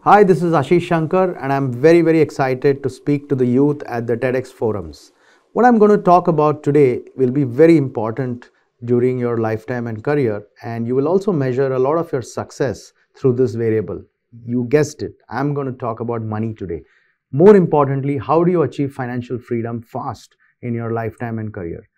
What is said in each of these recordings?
Hi, this is Ashish Shankar, and I'm very excited to speak to the youth at the TEDx forums. What I'm going to talk about today will be very important during your lifetime and career, and you will also measure a lot of your success through this variable. You guessed it, I'm going to talk about money today. More importantly, how do you achieve financial freedom fast in your lifetime and career?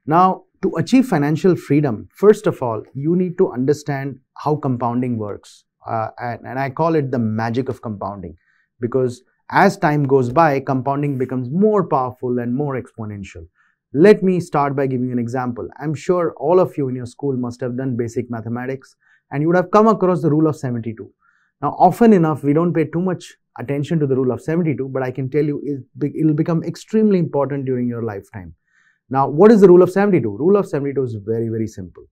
Now, to achieve financial freedom, first of all, you need to understand how compounding works. And I call it the magic of compounding, because as time goes by, compounding becomes more powerful and more exponential. Let me start by giving you an example. I'm sure all of you in your school must have done basic mathematics, and you would have come across the rule of 72. Now, often enough, we don't pay too much attention to the rule of 72, but I can tell you it will become extremely important during your lifetime. Now, what is the rule of 72? Rule of 72 is very simple.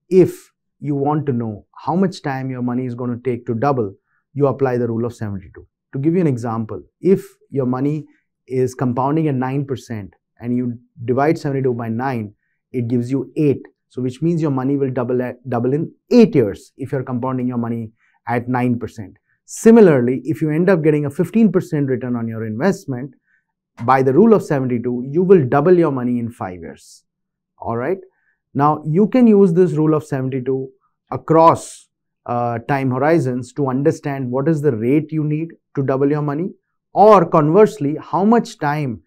If you want to know how much time your money is going to take to double, you apply the rule of 72. To give you an example, if your money is compounding at 9% and you divide 72 by 9, it gives you 8. So which means your money will double in 8 years if you're compounding your money at 9%. Similarly, if you end up getting a 15% return on your investment, by the rule of 72, you will double your money in 5 years. All right. Now, you can use this rule of 72 across time horizons to understand what is the rate you need to double your money, or conversely, how much time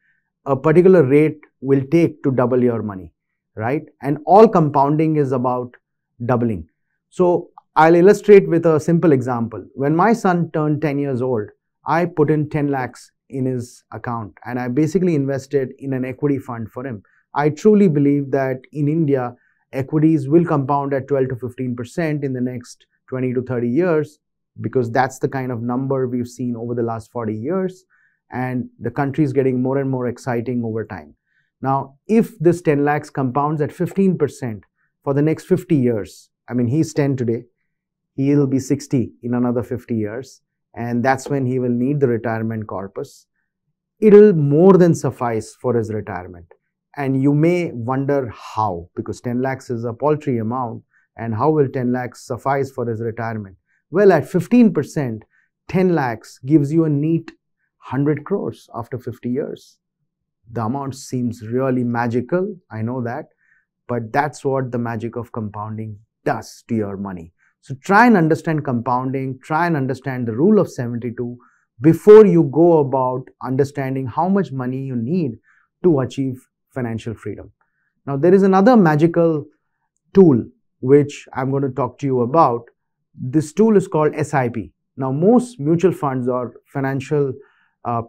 a particular rate will take to double your money, right? And all compounding is about doubling. So, I'll illustrate with a simple example. When my son turned 10 years old, I put in 10 lakhs in his account and I basically invested in an equity fund for him. I truly believe that in India, equities will compound at 12 to 15% in the next 20 to 30 years, because that's the kind of number we've seen over the last 40 years, and the country is getting more and more exciting over time. Now, if this 10 lakhs compounds at 15% for the next 50 years, I mean, he's 10 today, he'll be 60 in another 50 years, and that's when he will need the retirement corpus. It'll more than suffice for his retirement. And you may wonder how, because 10 lakhs is a paltry amount, and how will 10 lakhs suffice for his retirement? Well, at 15%, 10 lakhs gives you a neat 100 crores after 50 years. The amount seems really magical, I know that, but that's what the magic of compounding does to your money. So try and understand compounding, try and understand the rule of 72 before you go about understanding how much money you need to achieve financial freedom. Now, there is another magical tool which I'm going to talk to you about. This tool is called SIP. Now, most mutual funds or financial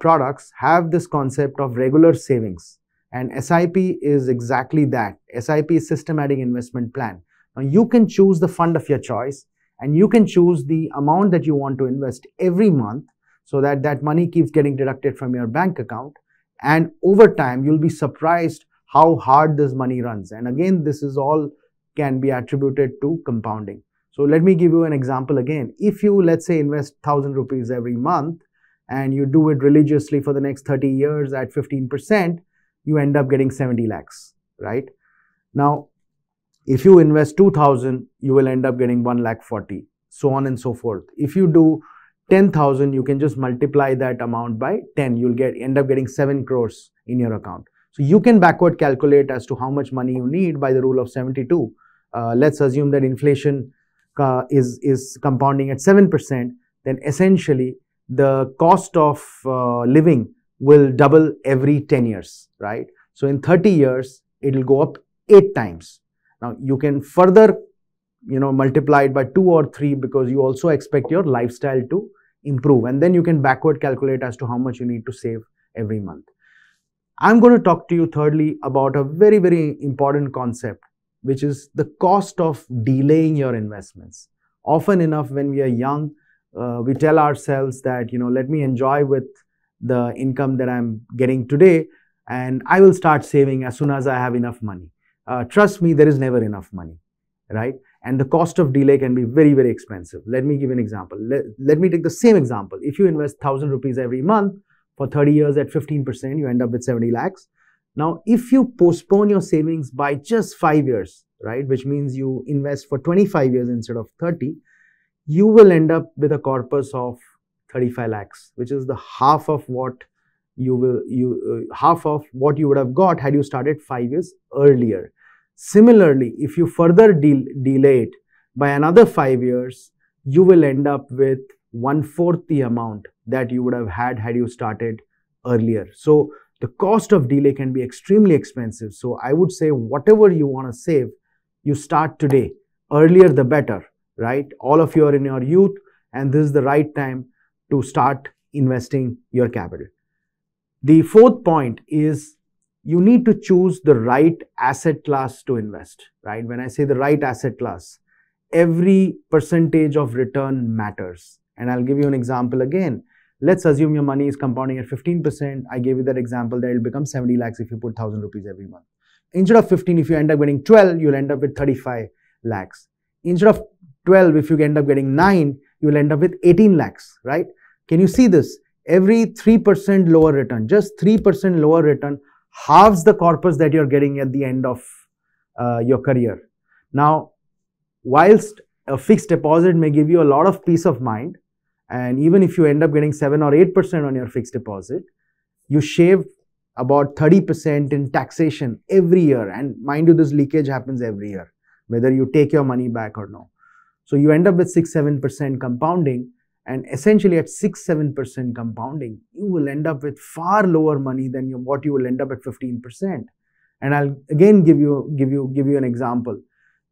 products have this concept of regular savings, and SIP is exactly that. SIP is systematic investment plan. Now, you can choose the fund of your choice, and you can choose the amount that you want to invest every month, so that that money keeps getting deducted from your bank account. And over time, you'll be surprised how hard this money runs. And again, this is all can be attributed to compounding. So let me give you an example again. If you, let's say, invest 1,000 rupees every month and you do it religiously for the next 30 years at 15%, you end up getting 70 lakhs, right? Now, if you invest 2,000, you will end up getting 1,40,000, so on and so forth. If you do 10,000, you can just multiply that amount by 10. You'll end up getting 7 crores in your account. So you can backward calculate as to how much money you need by the rule of 72. Let's assume that inflation is compounding at 7%. Then essentially the cost of living will double every 10 years, right? So in 30 years, it will go up 8 times. Now you can further, multiply it by 2 or 3, because you also expect your lifestyle to improve, and then you can backward calculate as to how much you need to save every month. I'm going to talk to you thirdly about a very important concept, which is the cost of delaying your investments. Often enough, when we are young, we tell ourselves that, let me enjoy with the income that I'm getting today, and I will start saving as soon as I have enough money. Trust me, there is never enough money, right? And the cost of delay can be very expensive. Let me give an example. Let me take the same example. If you invest 1,000 rupees every month for 30 years at 15%, you end up with 70 lakhs. Now, if you postpone your savings by just 5 years, right, which means you invest for 25 years instead of 30, you will end up with a corpus of 35 lakhs, which is the half of what half of what you would have got had you started 5 years earlier. Similarly, if you further delay it by another 5 years, you will end up with 1/4 the amount that you would have had you started earlier. So the cost of delay can be extremely expensive. So I would say whatever you want to save, you start today. Earlier the better, right? All of you are in your youth, and this is the right time to start investing your capital. The fourth point is you need to choose the right asset class to invest, right? When I say the right asset class, every percentage of return matters. And I'll give you an example again. Let's assume your money is compounding at 15%. I gave you that example that it will become 70 lakhs if you put 1,000 rupees every month. Instead of 15, if you end up getting 12, you'll end up with 35 lakhs. Instead of 12, if you end up getting 9, you'll end up with 18 lakhs, right? Can you see this? Every 3% lower return, just 3% lower return, halves the corpus that you're getting at the end of your career. Now, whilst a fixed deposit may give you a lot of peace of mind, and even if you end up getting 7 or 8% on your fixed deposit, you shave about 30% in taxation every year. And mind you, this leakage happens every year, whether you take your money back or no. So you end up with 6-7% compounding, and essentially at 6-7% compounding, you will end up with far lower money than what you will end up at 15%. And I'll again give you an example.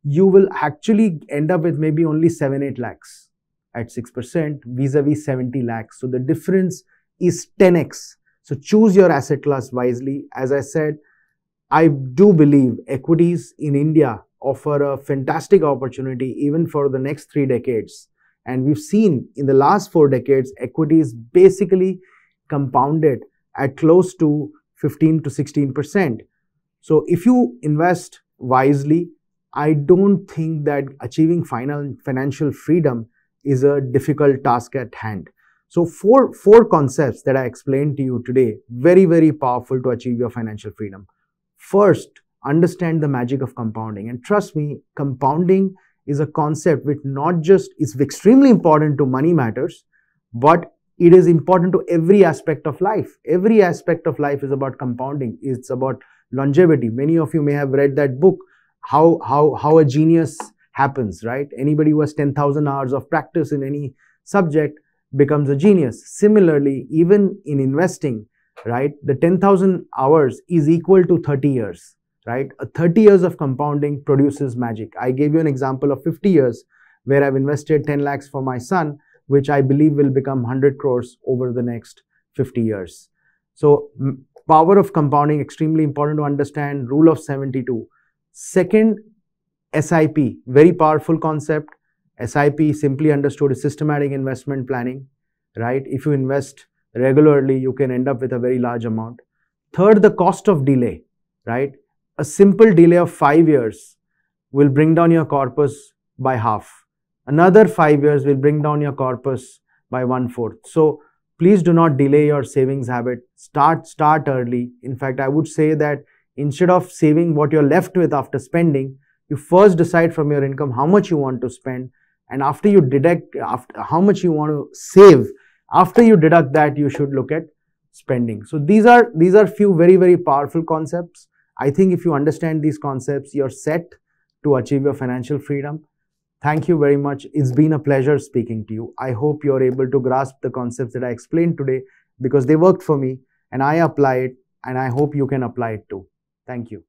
You will actually end up with maybe only 7-8 lakhs at 6% vis-a-vis 70 lakhs. So the difference is 10x. So choose your asset class wisely. As I said, I do believe equities in India offer a fantastic opportunity even for the next 3 decades. And we've seen in the last 4 decades, equities basically compounded at close to 15 to 16%. So if you invest wisely, I don't think that achieving financial freedom is a difficult task at hand. So four concepts that I explained to you today, very, very powerful to achieve your financial freedom. First, understand the magic of compounding. And trust me, compounding is a concept which not just is extremely important to money matters, but it is important to every aspect of life. Every aspect of life is about compounding. It's about longevity. Many of you may have read that book, How a Genius Happens, right? Anybody who has 10,000 hours of practice in any subject becomes a genius. Similarly, even in investing, right, the 10,000 hours is equal to 30 years, right? 30 years of compounding produces magic. I gave you an example of 50 years where I've invested 10 lakhs for my son, which I believe will become 100 crores over the next 50 years. So power of compounding, extremely important to understand. Rule of 72. Second, SIP, very powerful concept. SIP, simply understood, is systematic investment planning, right? If you invest regularly, you can end up with a very large amount. Third, the cost of delay, right? A simple delay of 5 years will bring down your corpus by half. Another 5 years will bring down your corpus by 1/4. So please do not delay your savings habit. Start early. In fact, I would say that instead of saving what you're left with after spending, you first decide from your income how much you want to spend, and after you deduct how much you want to save, after you deduct that, you should look at spending. So these are few very, very powerful concepts. I think if you understand these concepts, you're set to achieve your financial freedom. Thank you very much. It's been a pleasure speaking to you. I hope you're able to grasp the concepts that I explained today, because they worked for me and I apply it, and I hope you can apply it too. Thank you.